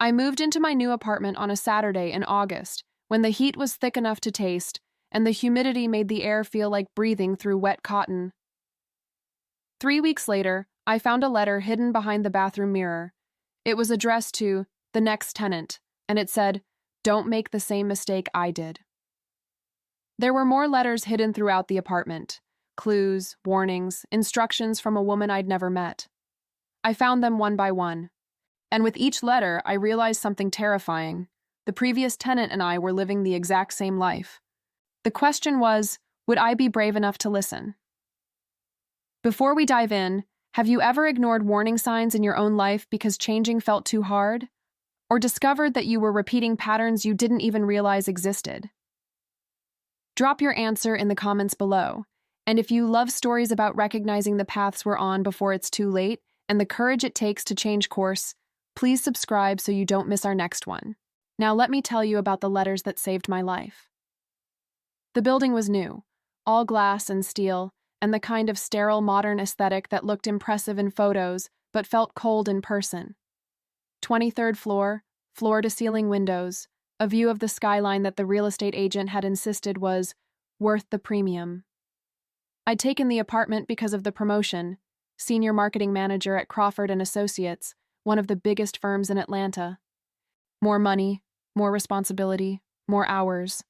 I moved into my new apartment on a Saturday in August, when the heat was thick enough to taste, and the humidity made the air feel like breathing through wet cotton. 3 weeks later, I found a letter hidden behind the bathroom mirror. It was addressed to the next tenant, and it said, "Don't make the same mistake I did." There were more letters hidden throughout the apartment. Clues, warnings, instructions from a woman I'd never met. I found them one by one. And with each letter, I realized something terrifying. The previous tenant and I were living the exact same life. The question was, would I be brave enough to listen? Before we dive in, have you ever ignored warning signs in your own life because changing felt too hard? Or discovered that you were repeating patterns you didn't even realize existed? Drop your answer in the comments below. And if you love stories about recognizing the paths we're on before it's too late and the courage it takes to change course, please subscribe so you don't miss our next one. Now let me tell you about the letters that saved my life. The building was new, all glass and steel, and the kind of sterile modern aesthetic that looked impressive in photos but felt cold in person. 23rd floor, floor-to-ceiling windows, a view of the skyline that the real estate agent had insisted was worth the premium. I'd taken the apartment because of the promotion, senior marketing manager at Crawford & Associates, one of the biggest firms in Atlanta. More money, more responsibility, more hours.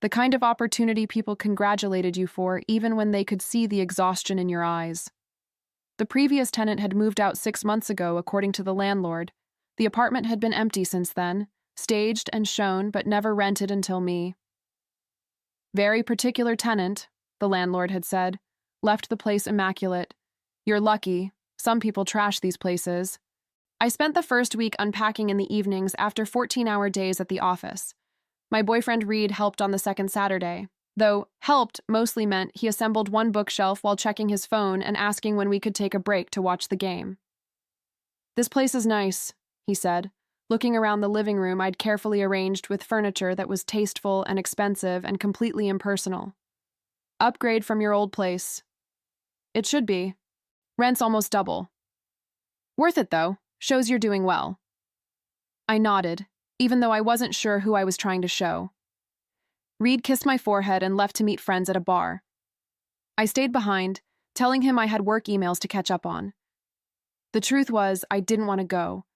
The kind of opportunity people congratulated you for even when they could see the exhaustion in your eyes. The previous tenant had moved out 6 months ago, according to the landlord. The apartment had been empty since then, staged and shown but never rented until me. "Very particular tenant," the landlord had said. "Left the place immaculate. You're lucky. Some people trash these places." I spent the first week unpacking in the evenings after 14-hour days at the office. My boyfriend Reed helped on the second Saturday, though helped mostly meant he assembled one bookshelf while checking his phone and asking when we could take a break to watch the game. "This place is nice," he said, looking around the living room I'd carefully arranged with furniture that was tasteful and expensive and completely impersonal. "Upgrade from your old place." "It should be. Rent's almost double." "Worth it, though. Shows you're doing well." I nodded, even though I wasn't sure who I was trying to show. Reed kissed my forehead and left to meet friends at a bar. I stayed behind, telling him I had work emails to catch up on. The truth was, I didn't want to go.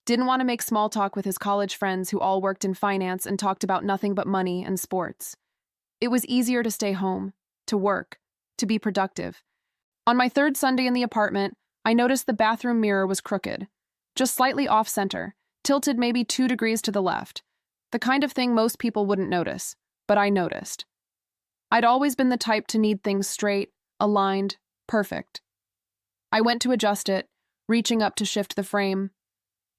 Didn't want to make small talk with his college friends who all worked in finance and talked about nothing but money and sports. It was easier to stay home, to work, to be productive. On my third Sunday in the apartment, I noticed the bathroom mirror was crooked, just slightly off-center, tilted maybe 2 degrees to the left, the kind of thing most people wouldn't notice, but I noticed. I'd always been the type to need things straight, aligned, perfect. I went to adjust it, reaching up to shift the frame.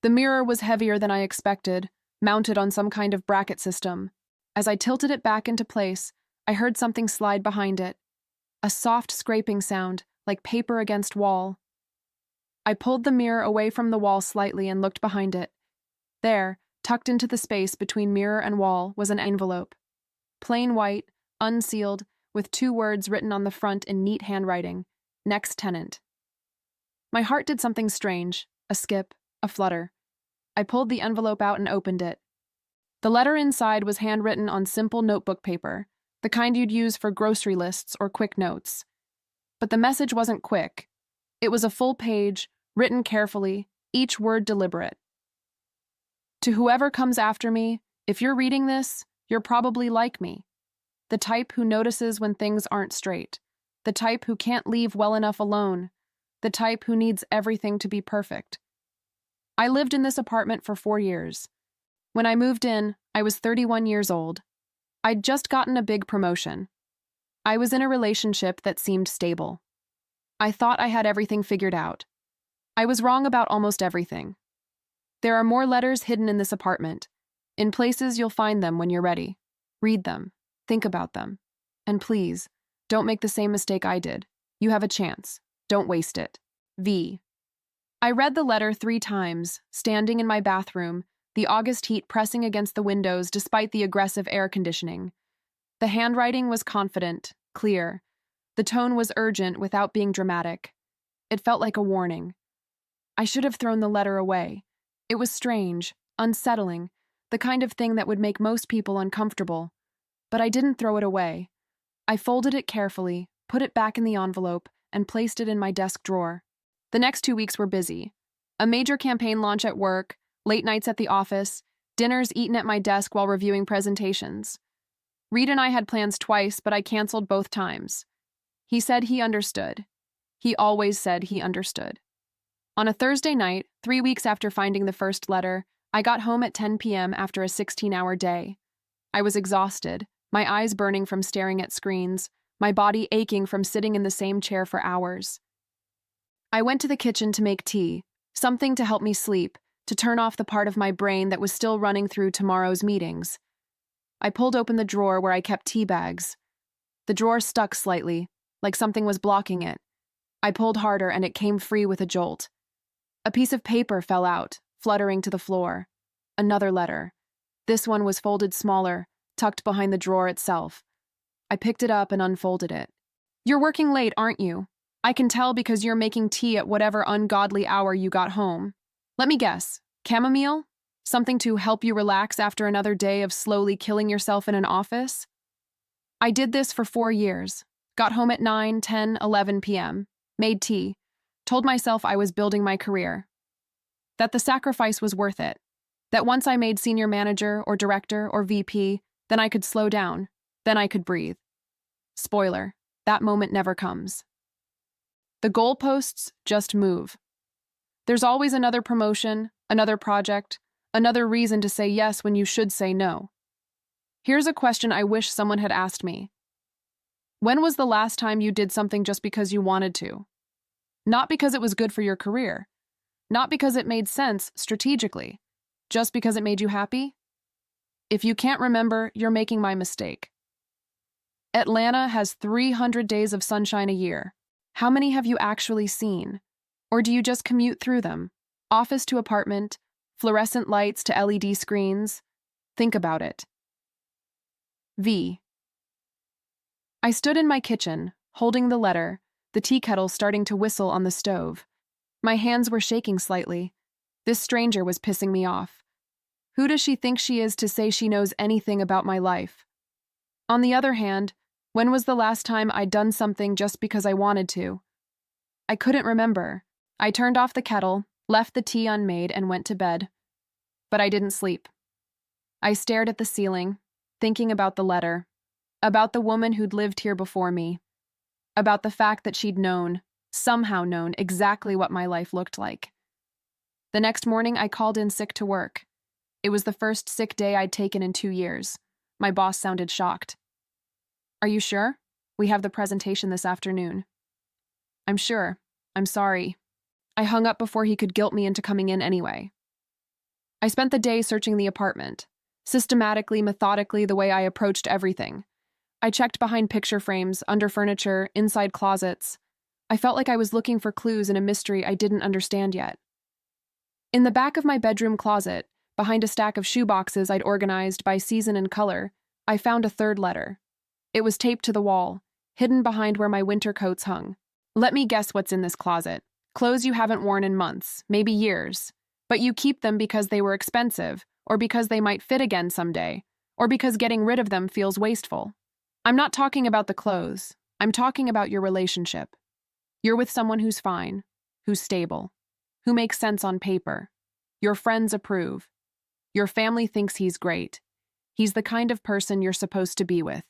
The mirror was heavier than I expected, mounted on some kind of bracket system. As I tilted it back into place, I heard something slide behind it. A soft scraping sound, like paper against wall. I pulled the mirror away from the wall slightly and looked behind it. There, tucked into the space between mirror and wall, was an envelope. Plain white, unsealed, with 2 words written on the front in neat handwriting, "Next Tenant." My heart did something strange, a skip, a flutter. I pulled the envelope out and opened it. The letter inside was handwritten on simple notebook paper, the kind you'd use for grocery lists or quick notes. But the message wasn't quick. It was a full page, written carefully, each word deliberate. "To whoever comes after me, if you're reading this, you're probably like me. The type who notices when things aren't straight. The type who can't leave well enough alone. The type who needs everything to be perfect." I lived in this apartment for 4 years. When I moved in, I was 31 years old. I'd just gotten a big promotion. I was in a relationship that seemed stable. I thought I had everything figured out. I was wrong about almost everything. There are more letters hidden in this apartment. In places you'll find them when you're ready. Read them. Think about them. And please, don't make the same mistake I did. You have a chance. Don't waste it. V. I read the letter 3 times, standing in my bathroom, the August heat pressing against the windows despite the aggressive air conditioning. The handwriting was confident, clear. The tone was urgent without being dramatic. It felt like a warning. I should have thrown the letter away. It was strange, unsettling, the kind of thing that would make most people uncomfortable. But I didn't throw it away. I folded it carefully, put it back in the envelope, and placed it in my desk drawer. The next 2 weeks were busy. A major campaign launch at work, late nights at the office, dinners eaten at my desk while reviewing presentations. Reed and I had plans twice, but I canceled both times. He said he understood. He always said he understood. On a Thursday night, 3 weeks after finding the first letter, I got home at 10 p.m. after a 16-hour day. I was exhausted, my eyes burning from staring at screens, my body aching from sitting in the same chair for hours. I went to the kitchen to make tea, something to help me sleep, to turn off the part of my brain that was still running through tomorrow's meetings. I pulled open the drawer where I kept tea bags. The drawer stuck slightly, like something was blocking it. I pulled harder and it came free with a jolt. A piece of paper fell out, fluttering to the floor. Another letter. This one was folded smaller, tucked behind the drawer itself. I picked it up and unfolded it. "You're working late, aren't you? I can tell because you're making tea at whatever ungodly hour you got home. Let me guess, chamomile? Something to help you relax after another day of slowly killing yourself in an office?" I did this for 4 years. Got home at 9, 10, 11 p.m., made tea, told myself I was building my career. That the sacrifice was worth it. That once I made senior manager or director or VP, then I could slow down, then I could breathe. Spoiler, that moment never comes. The goalposts just move. There's always another promotion, another project, another reason to say yes when you should say no. Here's a question I wish someone had asked me. When was the last time you did something just because you wanted to? Not because it was good for your career. Not because it made sense strategically. Just because it made you happy? If you can't remember, you're making my mistake. Atlanta has 300 days of sunshine a year. How many have you actually seen? Or do you just commute through them? Office to apartment, fluorescent lights to LED screens. Think about it. V. I stood in my kitchen, holding the letter, the tea kettle starting to whistle on the stove. My hands were shaking slightly. This stranger was pissing me off. Who does she think she is to say she knows anything about my life? On the other hand, when was the last time I'd done something just because I wanted to? I couldn't remember. I turned off the kettle, left the tea unmade, and went to bed. But I didn't sleep. I stared at the ceiling, thinking about the letter, about the woman who'd lived here before me, about the fact that she'd known, somehow known, exactly what my life looked like. The next morning, I called in sick to work. It was the first sick day I'd taken in 2 years. My boss sounded shocked. "Are you sure? We have the presentation this afternoon." "I'm sure. I'm sorry." I hung up before he could guilt me into coming in anyway. I spent the day searching the apartment, systematically, methodically, the way I approached everything. I checked behind picture frames, under furniture, inside closets. I felt like I was looking for clues in a mystery I didn't understand yet. In the back of my bedroom closet, behind a stack of shoeboxes I'd organized by season and color, I found a third letter. It was taped to the wall, hidden behind where my winter coats hung. Let me guess what's in this closet. Clothes you haven't worn in months, maybe years, but you keep them because they were expensive, or because they might fit again someday, or because getting rid of them feels wasteful. I'm not talking about the clothes. I'm talking about your relationship. You're with someone who's fine, who's stable, who makes sense on paper. Your friends approve. Your family thinks he's great. He's the kind of person you're supposed to be with.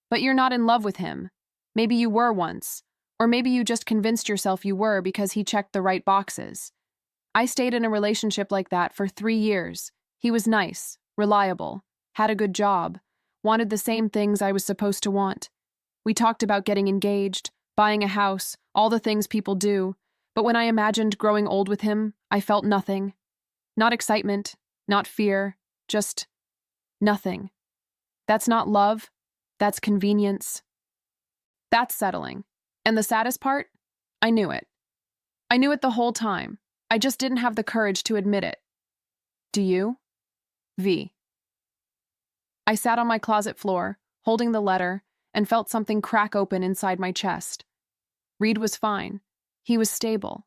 But you're not in love with him. Maybe you were once, or maybe you just convinced yourself you were because he checked the right boxes. I stayed in a relationship like that for 3 years. He was nice, reliable, had a good job, wanted the same things I was supposed to want. We talked about getting engaged, buying a house, all the things people do, but when I imagined growing old with him, I felt nothing. Not excitement, not fear, just nothing. That's not love, that's convenience. That's settling. And the saddest part? I knew it. I knew it the whole time. I just didn't have the courage to admit it. Do you? V. I sat on my closet floor, holding the letter, and felt something crack open inside my chest. Reed was fine. He was stable.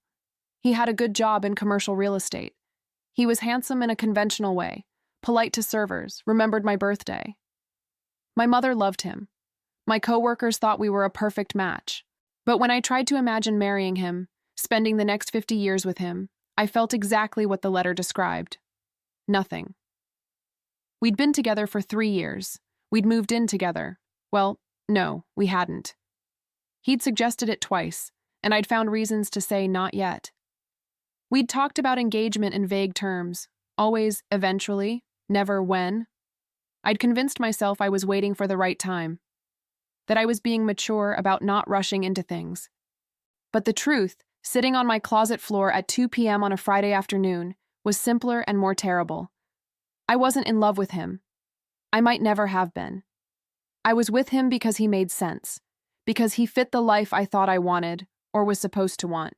He had a good job in commercial real estate. He was handsome in a conventional way, polite to servers, remembered my birthday. My mother loved him. My coworkers thought we were a perfect match. But when I tried to imagine marrying him, spending the next 50 years with him, I felt exactly what the letter described. Nothing. We'd been together for 3 years. We'd moved in together. Well, no, we hadn't. He'd suggested it twice, and I'd found reasons to say not yet. We'd talked about engagement in vague terms, always eventually, never when. I'd convinced myself I was waiting for the right time, that I was being mature about not rushing into things. But the truth, sitting on my closet floor at 2 p.m. on a Friday afternoon, was simpler and more terrible. I wasn't in love with him. I might never have been. I was with him because he made sense, because he fit the life I thought I wanted, or was supposed to want,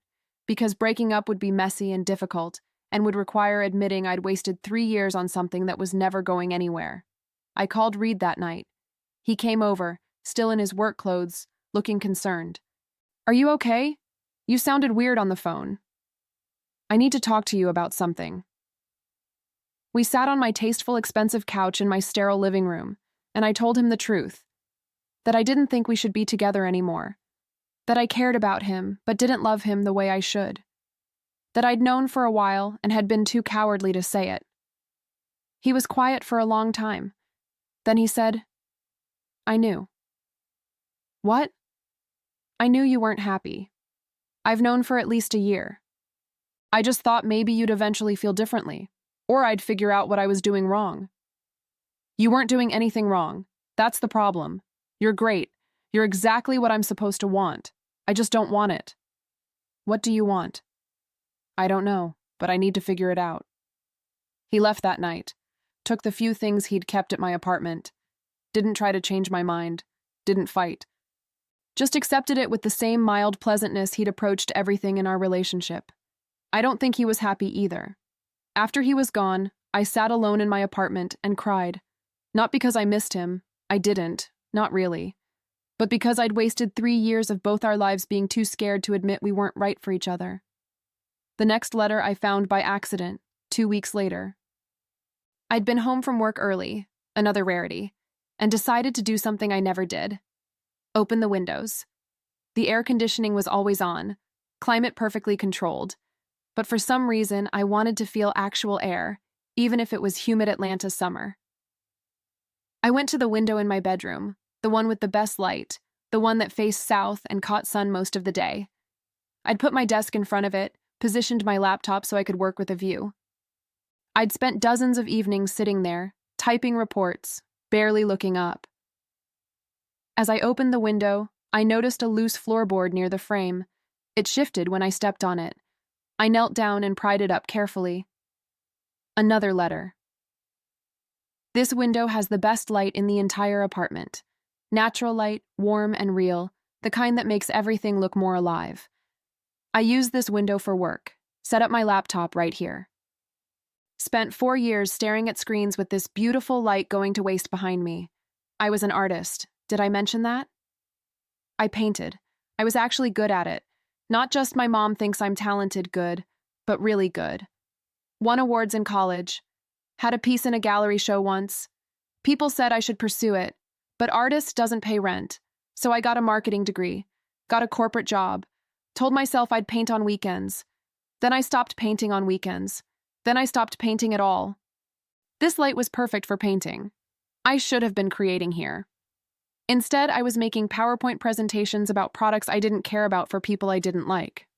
because breaking up would be messy and difficult, and would require admitting I'd wasted 3 years on something that was never going anywhere. I called Reed that night. He came over, still in his work clothes, looking concerned. "Are you okay? You sounded weird on the phone. I need to talk to you about something." We sat on my tasteful, expensive couch in my sterile living room, and I told him the truth. That I didn't think we should be together anymore. That I cared about him, but didn't love him the way I should. That I'd known for a while and had been too cowardly to say it. He was quiet for a long time. Then he said, "I knew." "What?" "I knew you weren't happy. I've known for at least a year. I just thought maybe you'd eventually feel differently, or I'd figure out what I was doing wrong." "You weren't doing anything wrong. That's the problem. You're great. You're exactly what I'm supposed to want. I just don't want it." "What do you want?" "I don't know, but I need to figure it out." He left that night, took the few things he'd kept at my apartment, didn't try to change my mind, didn't fight. Just accepted it with the same mild pleasantness he'd approached everything in our relationship. I don't think he was happy either. After he was gone, I sat alone in my apartment and cried. Not because I missed him, I didn't, not really, but because I'd wasted 3 years of both our lives being too scared to admit we weren't right for each other. The next letter I found by accident, 2 weeks later. I'd been home from work early, another rarity, and decided to do something I never did. Open the windows. The air conditioning was always on, climate perfectly controlled, but for some reason I wanted to feel actual air, even if it was humid Atlanta summer. I went to the window in my bedroom, the one with the best light, the one that faced south and caught sun most of the day. I'd put my desk in front of it, positioned my laptop so I could work with a view. I'd spent dozens of evenings sitting there, typing reports, barely looking up. As I opened the window, I noticed a loose floorboard near the frame. It shifted when I stepped on it. I knelt down and pried it up carefully. Another letter. "This window has the best light in the entire apartment. Natural light, warm and real, the kind that makes everything look more alive. I use this window for work. Set up my laptop right here. Spent 4 years staring at screens with this beautiful light going to waste behind me. I was an artist. Did I mention that? I painted. I was actually good at it. Not just my mom thinks I'm talented good, but really good. Won awards in college. Had a piece in a gallery show once. People said I should pursue it, but artist doesn't pay rent. So I got a marketing degree, got a corporate job, told myself I'd paint on weekends. Then I stopped painting on weekends. Then I stopped painting at all. This light was perfect for painting. I should have been creating here. Instead, I was making PowerPoint presentations about products I didn't care about for people I didn't like.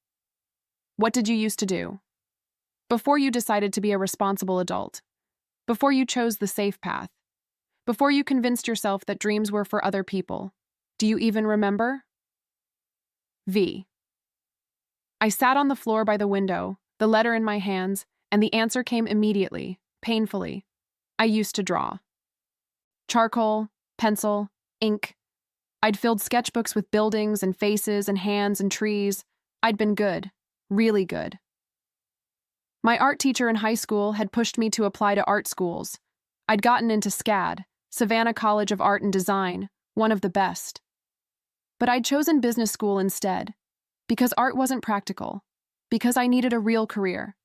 What did you used to do? Before you decided to be a responsible adult. Before you chose the safe path. Before you convinced yourself that dreams were for other people. Do you even remember? V. I sat on the floor by the window, the letter in my hands, and the answer came immediately, painfully. I used to draw. Charcoal, pencil, ink. I'd filled sketchbooks with buildings and faces and hands and trees. I'd been good, really good. My art teacher in high school had pushed me to apply to art schools. I'd gotten into SCAD, Savannah College of Art and Design, one of the best. But I'd chosen business school instead, because art wasn't practical, because I needed a real career.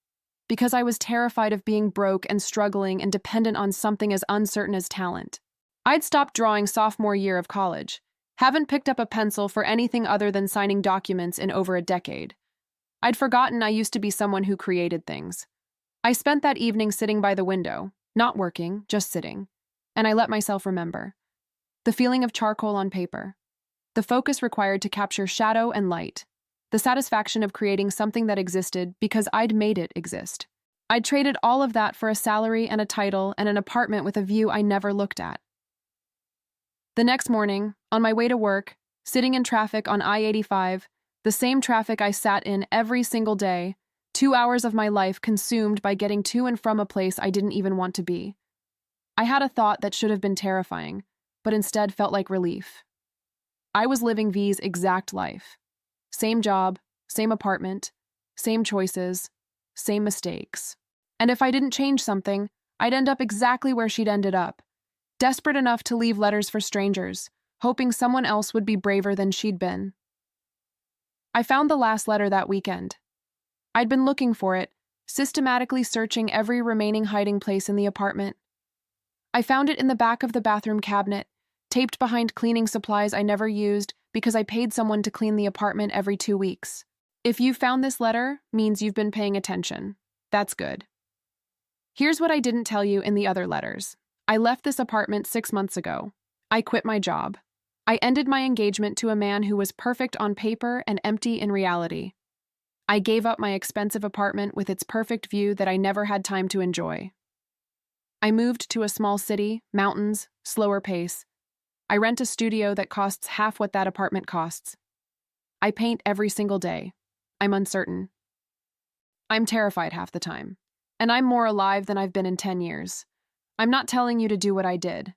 because I was terrified of being broke and struggling and dependent on something as uncertain as talent. I'd stopped drawing sophomore year of college. Haven't picked up a pencil for anything other than signing documents in over a decade. I'd forgotten I used to be someone who created things. I spent that evening sitting by the window, not working, just sitting, and I let myself remember. The feeling of charcoal on paper. The focus required to capture shadow and light. The satisfaction of creating something that existed because I'd made it exist. I'd traded all of that for a salary and a title and an apartment with a view I never looked at. The next morning, on my way to work, sitting in traffic on I-85, the same traffic I sat in every single day, 2 hours of my life consumed by getting to and from a place I didn't even want to be. I had a thought that should have been terrifying, but instead felt like relief. I was living V's exact life. Same job, same apartment, same choices, same mistakes. And if I didn't change something, I'd end up exactly where she'd ended up, desperate enough to leave letters for strangers, hoping someone else would be braver than she'd been. I found the last letter that weekend. I'd been looking for it, systematically searching every remaining hiding place in the apartment. I found it in the back of the bathroom cabinet, taped behind cleaning supplies I never used because I paid someone to clean the apartment every 2 weeks. If you found this letter, means you've been paying attention. That's good. Here's what I didn't tell you in the other letters. I left this apartment 6 months ago. I quit my job. I ended my engagement to a man who was perfect on paper and empty in reality. I gave up my expensive apartment with its perfect view that I never had time to enjoy. I moved to a small city, mountains, slower pace. I rent a studio that costs half what that apartment costs. I paint every single day. I'm uncertain. I'm terrified half the time. And I'm more alive than I've been in 10 years. I'm not telling you to do what I did.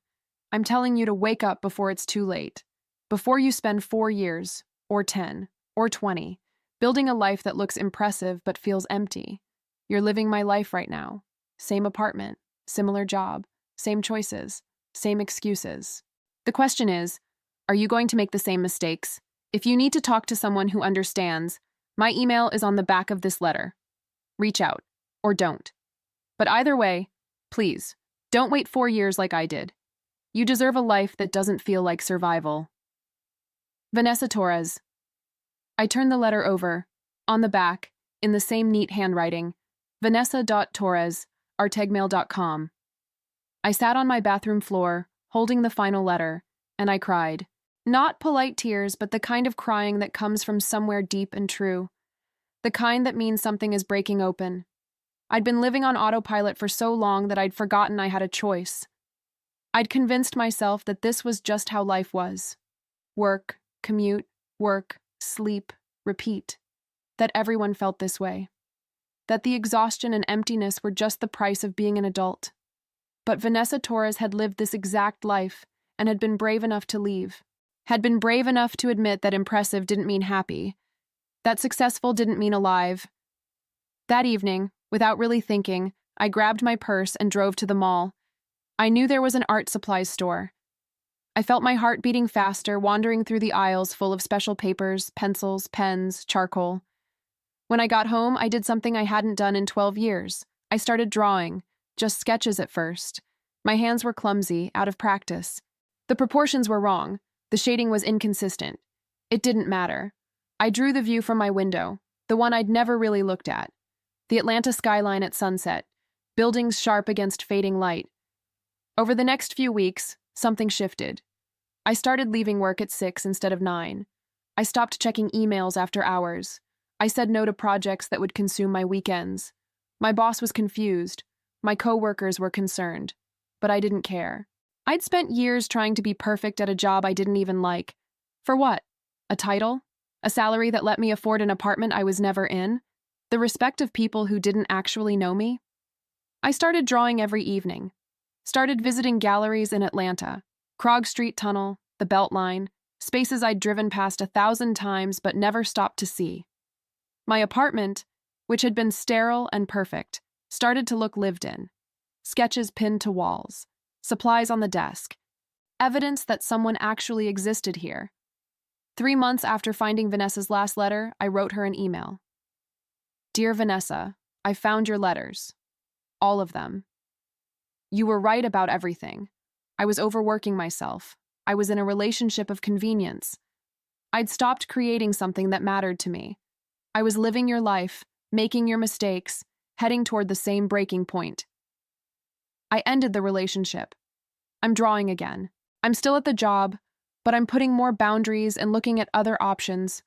I'm telling you to wake up before it's too late. Before you spend 4 years, or 10, or 20, building a life that looks impressive but feels empty. You're living my life right now. Same apartment, similar job, same choices, same excuses. The question is, are you going to make the same mistakes? If you need to talk to someone who understands, my email is on the back of this letter. Reach out, or don't. But either way, please, don't wait 4 years like I did. You deserve a life that doesn't feel like survival. Vanessa Torres. I turned the letter over. On the back, in the same neat handwriting, vanessa.torres@artegmail.com. I sat on my bathroom floor, holding the final letter, and I cried. Not polite tears, but the kind of crying that comes from somewhere deep and true. The kind that means something is breaking open. I'd been living on autopilot for so long that I'd forgotten I had a choice. I'd convinced myself that this was just how life was. Work, commute, work, sleep, repeat. That everyone felt this way. That the exhaustion and emptiness were just the price of being an adult. But Vanessa Torres had lived this exact life and had been brave enough to leave. Had been brave enough to admit that impressive didn't mean happy. That successful didn't mean alive. That evening, without really thinking, I grabbed my purse and drove to the mall. I knew there was an art supplies store. I felt my heart beating faster, wandering through the aisles full of special papers, pencils, pens, charcoal. When I got home, I did something I hadn't done in 12 years. I started drawing, just sketches at first. My hands were clumsy, out of practice. The proportions were wrong. The shading was inconsistent. It didn't matter. I drew the view from my window, the one I'd never really looked at. The Atlanta skyline at sunset, buildings sharp against fading light. Over the next few weeks, something shifted. I started leaving work at 6 instead of 9. I stopped checking emails after hours. I said no to projects that would consume my weekends. My boss was confused. My coworkers were concerned. But I didn't care. I'd spent years trying to be perfect at a job I didn't even like. For what? A title? A salary that let me afford an apartment I was never in? The respect of people who didn't actually know me? I started drawing every evening. Started visiting galleries in Atlanta, Krog Street Tunnel, the Beltline, spaces I'd driven past 1,000 times but never stopped to see. My apartment, which had been sterile and perfect, started to look lived in. Sketches pinned to walls, supplies on the desk, evidence that someone actually existed here. 3 months after finding Vanessa's last letter, I wrote her an email. Dear Vanessa, I found your letters. All of them. You were right about everything. I was overworking myself. I was in a relationship of convenience. I'd stopped creating something that mattered to me. I was living your life, making your mistakes, heading toward the same breaking point. I ended the relationship. I'm drawing again. I'm still at the job, but I'm putting more boundaries and looking at other options.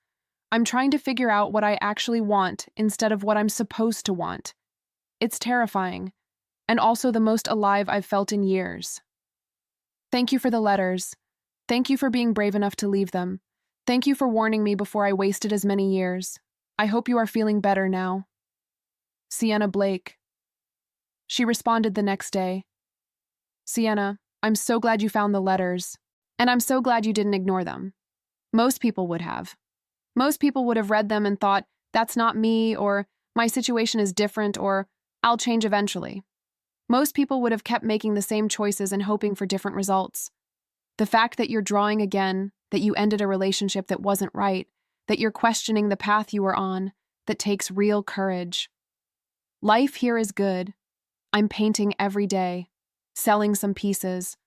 I'm trying to figure out what I actually want instead of what I'm supposed to want. It's terrifying, and also the most alive I've felt in years. Thank you for the letters. Thank you for being brave enough to leave them. Thank you for warning me before I wasted as many years. I hope you are feeling better now. Sienna Blake. She responded the next day. Sienna, I'm so glad you found the letters, and I'm so glad you didn't ignore them. Most people would have. Most people would have read them and thought, that's not me, or my situation is different, or I'll change eventually. Most people would have kept making the same choices and hoping for different results. The fact that you're drawing again, that you ended a relationship that wasn't right, that you're questioning the path you were on, that takes real courage. Life here is good. I'm painting every day, selling some pieces,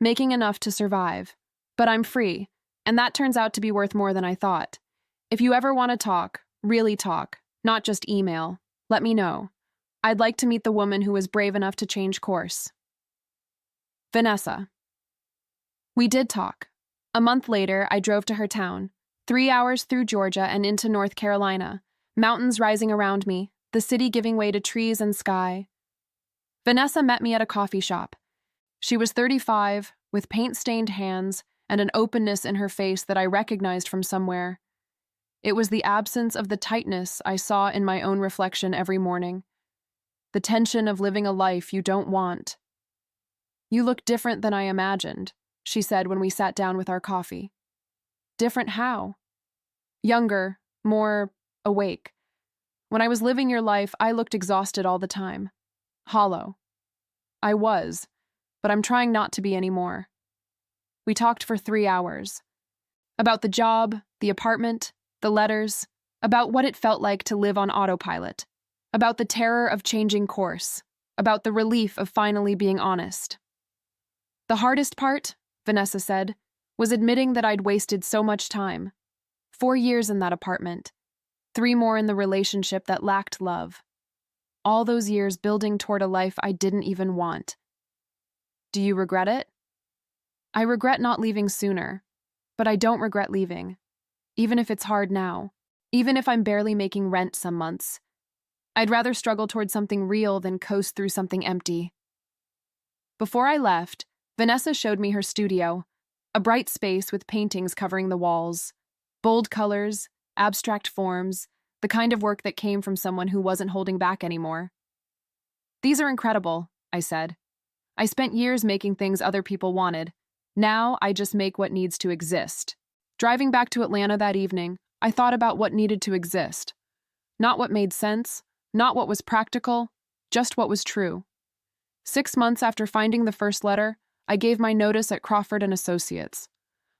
making enough to survive. But I'm free, and that turns out to be worth more than I thought. If you ever want to talk, really talk, not just email, let me know. I'd like to meet the woman who was brave enough to change course. Vanessa. We did talk. A month later, I drove to her town, 3 hours through Georgia and into North Carolina, mountains rising around me, the city giving way to trees and sky. Vanessa met me at a coffee shop. She was 35, with paint-stained hands and an openness in her face that I recognized from somewhere. It was the absence of the tightness I saw in my own reflection every morning. The tension of living a life you don't want. You look different than I imagined, she said when we sat down with our coffee. Different how? Younger, more awake. When I was living your life, I looked exhausted all the time. Hollow. I was, but I'm trying not to be anymore. We talked for 3 hours. About the job, the apartment, the letters, about what it felt like to live on autopilot, about the terror of changing course, about the relief of finally being honest. The hardest part, Vanessa said, was admitting that I'd wasted so much time. 4 years in that apartment, 3 more in the relationship that lacked love. All those years building toward a life I didn't even want. Do you regret it? I regret not leaving sooner, but I don't regret leaving. Even if it's hard now, even if I'm barely making rent some months. I'd rather struggle toward something real than coast through something empty. Before I left, Vanessa showed me her studio, a bright space with paintings covering the walls, bold colors, abstract forms, the kind of work that came from someone who wasn't holding back anymore. These are incredible, I said. I spent years making things other people wanted. Now I just make what needs to exist. Driving back to Atlanta that evening, I thought about what needed to exist. Not what made sense, not what was practical, just what was true. 6 months after finding the first letter, I gave my notice at Crawford & Associates.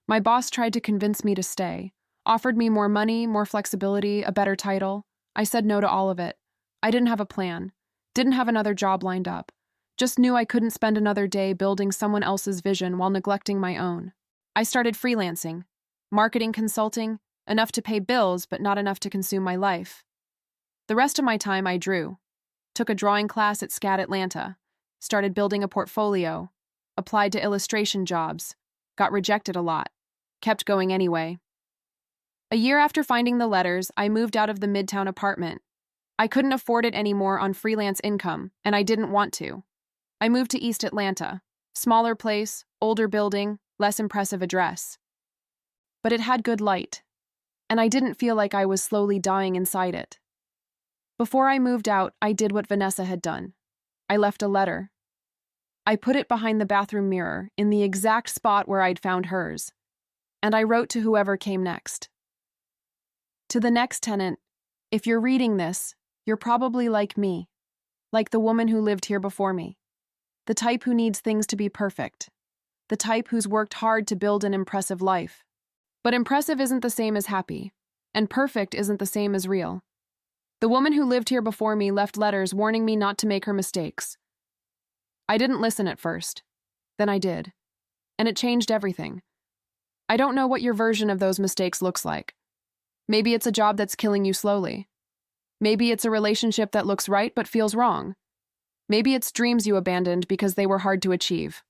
My boss tried to convince me to stay, offered me more money, more flexibility, a better title. I said no to all of it. I didn't have a plan, didn't have another job lined up, just knew I couldn't spend another day building someone else's vision while neglecting my own. I started freelancing, marketing consulting, enough to pay bills but not enough to consume my life. The rest of my time I drew, took a drawing class at SCAD Atlanta, started building a portfolio, applied to illustration jobs, got rejected a lot, kept going anyway. A year after finding the letters, I moved out of the Midtown apartment. I couldn't afford it anymore on freelance income, and I didn't want to. I moved to East Atlanta, smaller place, older building, less impressive address. But it had good light, and I didn't feel like I was slowly dying inside it. Before I moved out, I did what Vanessa had done. I left a letter. I put it behind the bathroom mirror, in the exact spot where I'd found hers, and I wrote to whoever came next. To the next tenant, if you're reading this, you're probably like me, like the woman who lived here before me, the type who needs things to be perfect, the type who's worked hard to build an impressive life. But impressive isn't the same as happy, and perfect isn't the same as real. The woman who lived here before me left letters warning me not to make her mistakes. I didn't listen at first. Then I did. And it changed everything. I don't know what your version of those mistakes looks like. Maybe it's a job that's killing you slowly. Maybe it's a relationship that looks right but feels wrong. Maybe it's dreams you abandoned because they were hard to achieve.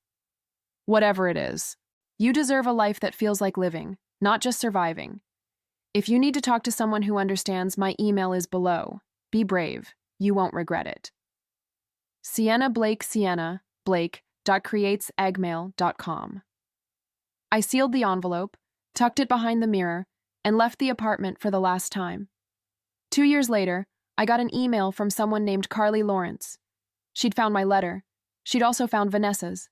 Whatever it is, you deserve a life that feels like living, not just surviving. If you need to talk to someone who understands, my email is below. Be brave. You won't regret it. Sienna Blake, Sienna Blake.creates@gmail.com. I sealed the envelope, tucked it behind the mirror, and left the apartment for the last time. 2 years later, I got an email from someone named Carly Lawrence. She'd found my letter. She'd also found Vanessa's.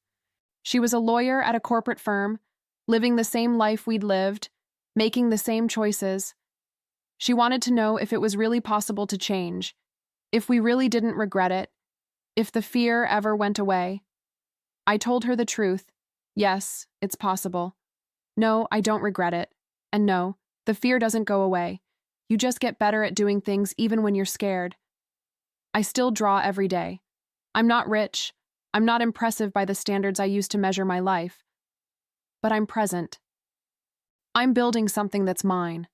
She was a lawyer at a corporate firm, living the same life we'd lived, making the same choices. She wanted to know if it was really possible to change, if we really didn't regret it, if the fear ever went away. I told her the truth. Yes, it's possible. No, I don't regret it. And no, the fear doesn't go away. You just get better at doing things even when you're scared. I still draw every day. I'm not rich. I'm not impressive by the standards I used to measure my life. But I'm present. I'm building something that's mine.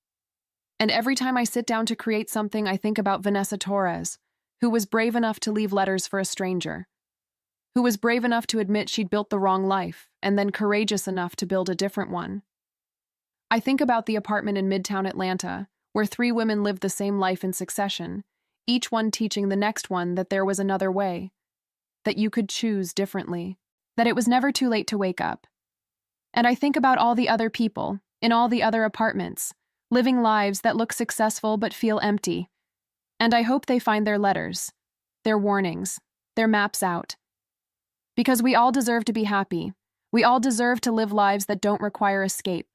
And every time I sit down to create something, I think about Vanessa Torres, who was brave enough to leave letters for a stranger, who was brave enough to admit she'd built the wrong life, and then courageous enough to build a different one. I think about the apartment in Midtown Atlanta, where 3 women lived the same life in succession, each one teaching the next one that there was another way, that you could choose differently, that it was never too late to wake up. And I think about all the other people, in all the other apartments, living lives that look successful but feel empty. And I hope they find their letters, their warnings, their maps out. Because we all deserve to be happy. We all deserve to live lives that don't require escape.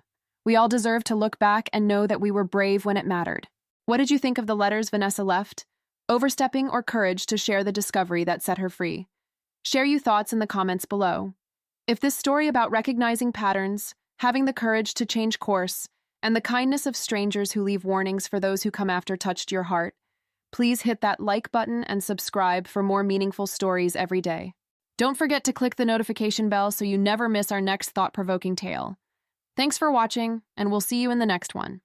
We all deserve to look back and know that we were brave when it mattered. What did you think of the letters Vanessa left? Overstepping or courage to share the discovery that set her free? Share your thoughts in the comments below. If this story about recognizing patterns, having the courage to change course, and the kindness of strangers who leave warnings for those who come after touched your heart, please hit that like button and subscribe for more meaningful stories every day. Don't forget to click the notification bell so you never miss our next thought-provoking tale. Thanks for watching, and we'll see you in the next one.